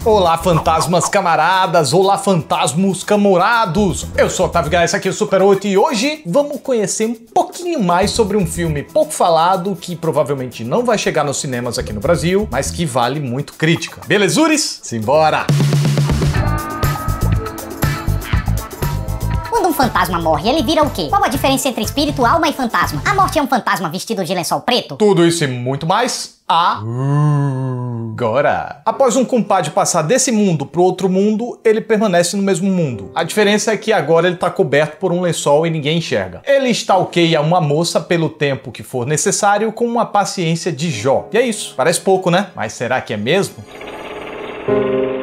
Olá, fantasmas camaradas! Olá, fantasmas camorados! Eu sou o Otávio Gás, esse aqui é o Super 8 e hoje vamos conhecer um pouquinho mais sobre um filme pouco falado que provavelmente não vai chegar nos cinemas aqui no Brasil, mas que vale muito crítica. Belezures? Simbora! Quando um fantasma morre, ele vira o quê? Qual a diferença entre espírito, alma e fantasma? A morte é um fantasma vestido de lençol preto? Tudo isso e muito mais agora. Após um compadre passar desse mundo pro outro mundo, ele permanece no mesmo mundo. A diferença é que agora ele tá coberto por um lençol e ninguém enxerga. Ele stalkeia uma moça pelo tempo que for necessário com uma paciência de Jó. E é isso. Parece pouco, né? Mas será que é mesmo?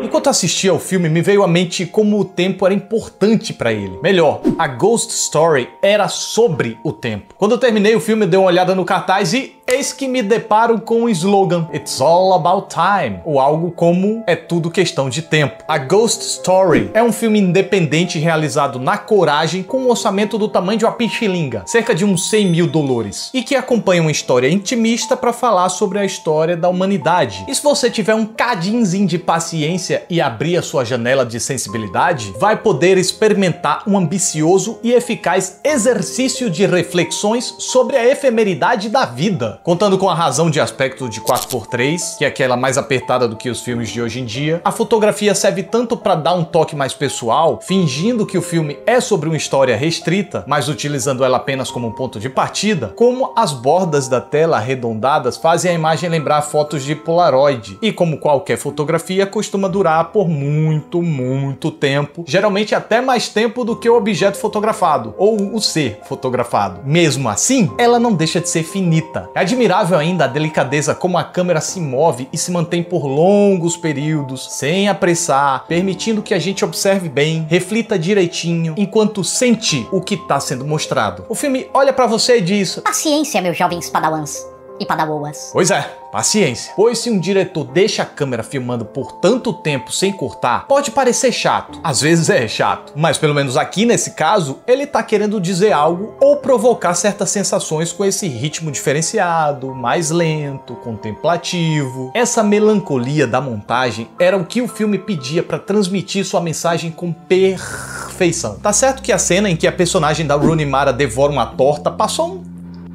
Enquanto assistia ao filme, me veio à mente como o tempo era importante para ele. Melhor, a Ghost Story era sobre o tempo. Quando eu terminei o filme, eu dei uma olhada no cartaz e eis que me deparo com o slogan It's all about time, ou algo como é tudo questão de tempo. A Ghost Story é um filme independente realizado na Coragem com um orçamento do tamanho de uma pichilinga, cerca de uns 100 mil dólares, e que acompanha uma história intimista para falar sobre a história da humanidade. E se você tiver um cadinzinho de paciência e abrir a sua janela de sensibilidade, vai poder experimentar um ambicioso e eficaz exercício de reflexões sobre a efemeridade da vida. Contando com a razão de aspecto de 4x3, que é aquela mais apertada do que os filmes de hoje em dia, a fotografia serve tanto para dar um toque mais pessoal, fingindo que o filme é sobre uma história restrita, mas utilizando ela apenas como um ponto de partida, como as bordas da tela arredondadas fazem a imagem lembrar fotos de Polaroid, e como qualquer fotografia costuma durar por muito tempo, geralmente até mais tempo do que o objeto fotografado, ou o ser fotografado. Mesmo assim, ela não deixa de ser finita. É admirável ainda a delicadeza como a câmera se move e se mantém por longos períodos, sem apressar, permitindo que a gente observe bem, reflita direitinho, enquanto sente o que está sendo mostrado. O filme olha pra você e diz: paciência, meus jovens padawans e padawoas. Pois é, paciência. Pois se um diretor deixa a câmera filmando por tanto tempo sem cortar, pode parecer chato. Às vezes é chato. Mas pelo menos aqui nesse caso, ele tá querendo dizer algo ou provocar certas sensações com esse ritmo diferenciado, mais lento, contemplativo. Essa melancolia da montagem era o que o filme pedia para transmitir sua mensagem com perfeição. Tá certo que a cena em que a personagem da Rooney Mara devora uma torta passou um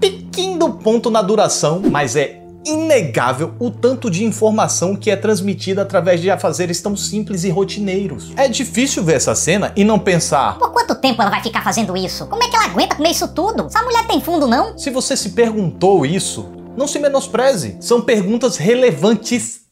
pouquinho do ponto na duração, mas é inegável o tanto de informação que é transmitida através de afazeres tão simples e rotineiros. É difícil ver essa cena e não pensar: por quanto tempo ela vai ficar fazendo isso? Como é que ela aguenta comer isso tudo? Essa mulher tem fundo, não? Se você se perguntou isso, não se menospreze. São perguntas relevantes.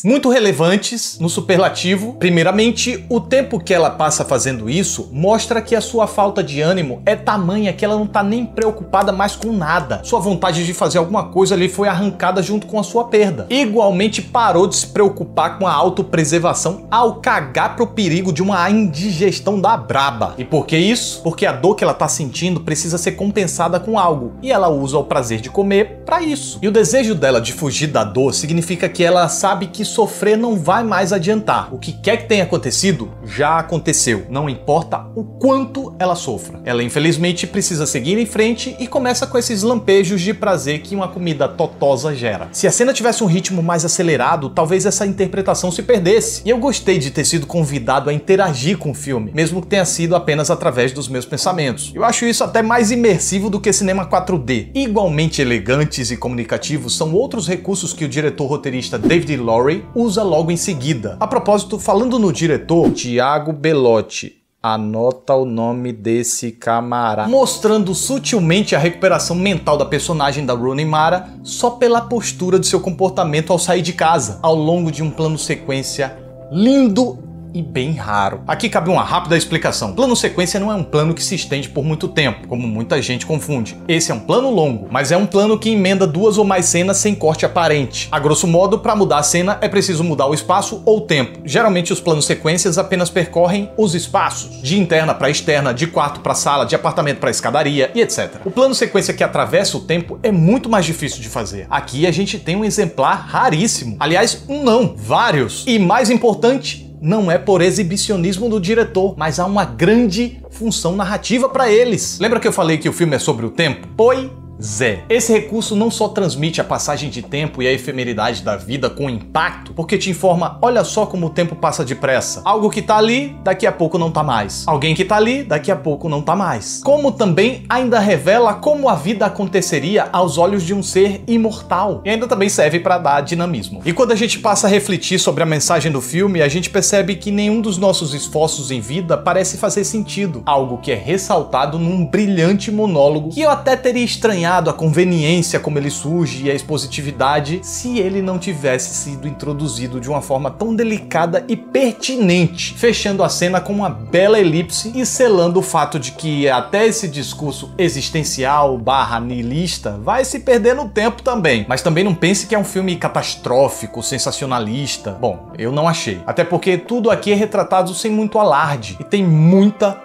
Muito relevantes no superlativo. Primeiramente, o tempo que ela passa fazendo isso mostra que a sua falta de ânimo é tamanha que ela não tá nem preocupada mais com nada. Sua vontade de fazer alguma coisa ali foi arrancada junto com a sua perda. Igualmente parou de se preocupar com a autopreservação ao cagar pro perigo de uma indigestão da braba. E por que isso? Porque a dor que ela tá sentindo precisa ser compensada com algo, e ela usa o prazer de comer pra isso. E o desejo dela de fugir da dor significa que ela sabe que sofrer não vai mais adiantar. O que quer que tenha acontecido, já aconteceu. Não importa o quanto ela sofra. Ela infelizmente precisa seguir em frente e começa com esses lampejos de prazer que uma comida totosa gera. Se a cena tivesse um ritmo mais acelerado, talvez essa interpretação se perdesse. E eu gostei de ter sido convidado a interagir com o filme, mesmo que tenha sido apenas através dos meus pensamentos. Eu acho isso até mais imersivo do que cinema 4D. Igualmente elegantes e comunicativos são outros recursos que o diretor roteirista David Lowery usa logo em seguida. A propósito, falando no diretor, Thiago Bellotti, anota o nome desse camarada, mostrando sutilmente a recuperação mental da personagem da Rooney Mara só pela postura de seu comportamento ao sair de casa, ao longo de um plano sequência lindo e bem raro. Aqui cabe uma rápida explicação. Plano sequência não é um plano que se estende por muito tempo, como muita gente confunde. Esse é um plano longo, mas é um plano que emenda duas ou mais cenas sem corte aparente. A grosso modo, para mudar a cena é preciso mudar o espaço ou o tempo. Geralmente os planos sequências apenas percorrem os espaços, de interna para externa, de quarto para sala, de apartamento para escadaria e etc. O plano sequência que atravessa o tempo é muito mais difícil de fazer. Aqui a gente tem um exemplar raríssimo. Aliás, um não, vários. E mais importante, não é por exibicionismo do diretor, mas há uma grande função narrativa para eles. Lembra que eu falei que o filme é sobre o tempo? Pois Zé. Esse recurso não só transmite a passagem de tempo e a efemeridade da vida com impacto, porque te informa, olha só como o tempo passa depressa. Algo que tá ali, daqui a pouco não tá mais. Alguém que tá ali, daqui a pouco não tá mais. Como também ainda revela como a vida aconteceria aos olhos de um ser imortal. E ainda também serve para dar dinamismo. E quando a gente passa a refletir sobre a mensagem do filme, a gente percebe que nenhum dos nossos esforços em vida parece fazer sentido. Algo que é ressaltado num brilhante monólogo que eu até teria estranhado a conveniência como ele surge e a expositividade se ele não tivesse sido introduzido de uma forma tão delicada e pertinente, fechando a cena com uma bela elipse e selando o fato de que até esse discurso existencial / niilista vai se perder no tempo também. Mas também não pense que é um filme catastrófico, sensacionalista. Bom, eu não achei. Até porque tudo aqui é retratado sem muito alarde e tem muita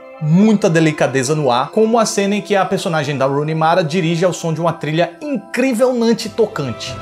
delicadeza no ar, como a cena em que a personagem da Rooney Mara dirige ao som de uma trilha incrivelmente tocante.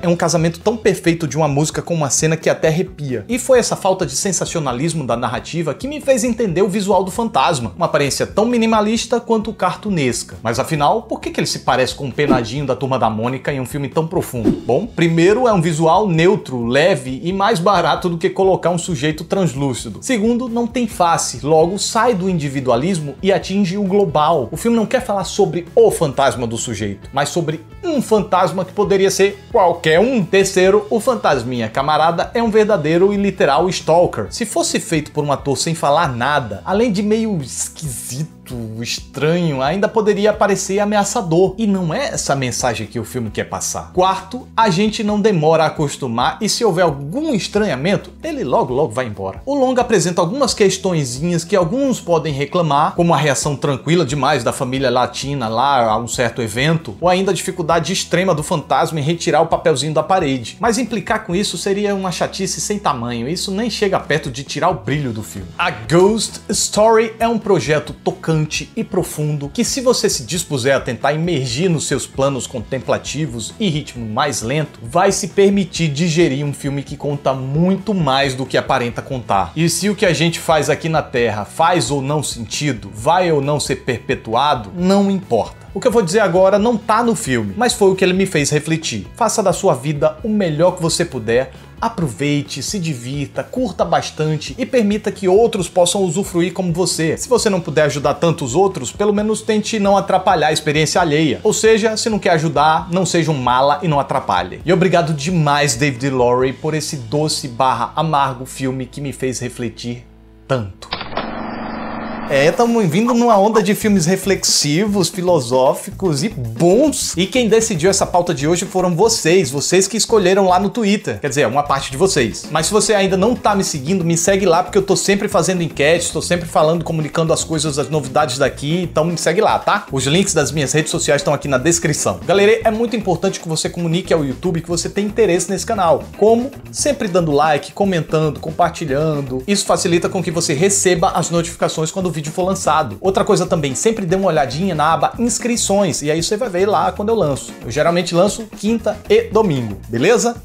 É um casamento tão perfeito de uma música com uma cena que até arrepia. E foi essa falta de sensacionalismo da narrativa que me fez entender o visual do fantasma. Uma aparência tão minimalista quanto cartunesca. Mas afinal, por que ele se parece com um penadinho da Turma da Mônica em um filme tão profundo? Bom, primeiro é um visual neutro, leve e mais barato do que colocar um sujeito translúcido. Segundo, não tem face, logo sai do individualismo e atinge o global. O filme não quer falar sobre o fantasma do sujeito, mas sobre um fantasma que poderia ser qualquer um. Terceiro, o fantasminha camarada é um verdadeiro e literal stalker. Se fosse feito por um ator sem falar nada, além de meio esquisito, estranho, ainda poderia parecer ameaçador. E não é essa a mensagem que o filme quer passar. Quarto, a gente não demora a acostumar e se houver algum estranhamento, ele logo vai embora. O longa apresenta algumas questõezinhas que alguns podem reclamar, como a reação tranquila demais da família latina lá a um certo evento, ou ainda a dificuldade extrema do fantasma em retirar o papelzinho da parede. Mas implicar com isso seria uma chatice sem tamanho, isso nem chega perto de tirar o brilho do filme. A Ghost Story é um projeto tocante e profundo que, se você se dispuser a tentar imergir nos seus planos contemplativos e ritmo mais lento, vai se permitir digerir um filme que conta muito mais do que aparenta contar. E se o que a gente faz aqui na Terra faz ou não sentido, vai ou não ser perpetuado, não importa. O que eu vou dizer agora não tá no filme, mas foi o que ele me fez refletir. Faça da sua vida o melhor que você puder, aproveite, se divirta, curta bastante e permita que outros possam usufruir como você. Se você não puder ajudar tantos outros, pelo menos tente não atrapalhar a experiência alheia. Ou seja, se não quer ajudar, não seja um mala e não atrapalhe. E obrigado demais, David Lowery, por esse doce / amargo filme que me fez refletir tanto. Estamos vindo numa onda de filmes reflexivos, filosóficos e bons. E quem decidiu essa pauta de hoje foram vocês que escolheram lá no Twitter. Quer dizer, uma parte de vocês. Mas se você ainda não tá me seguindo, me segue lá, porque eu tô sempre fazendo enquetes, tô sempre falando, comunicando as coisas, as novidades daqui, então me segue lá, tá? Os links das minhas redes sociais estão aqui na descrição. Galera, é muito importante que você comunique ao YouTube que você tem interesse nesse canal. Como? Sempre dando like, comentando, compartilhando. Isso facilita com que você receba as notificações quando o vídeo for lançado. Outra coisa também, sempre dê uma olhadinha na aba inscrições e aí você vai ver lá quando eu lanço. Eu geralmente lanço quinta e domingo, beleza?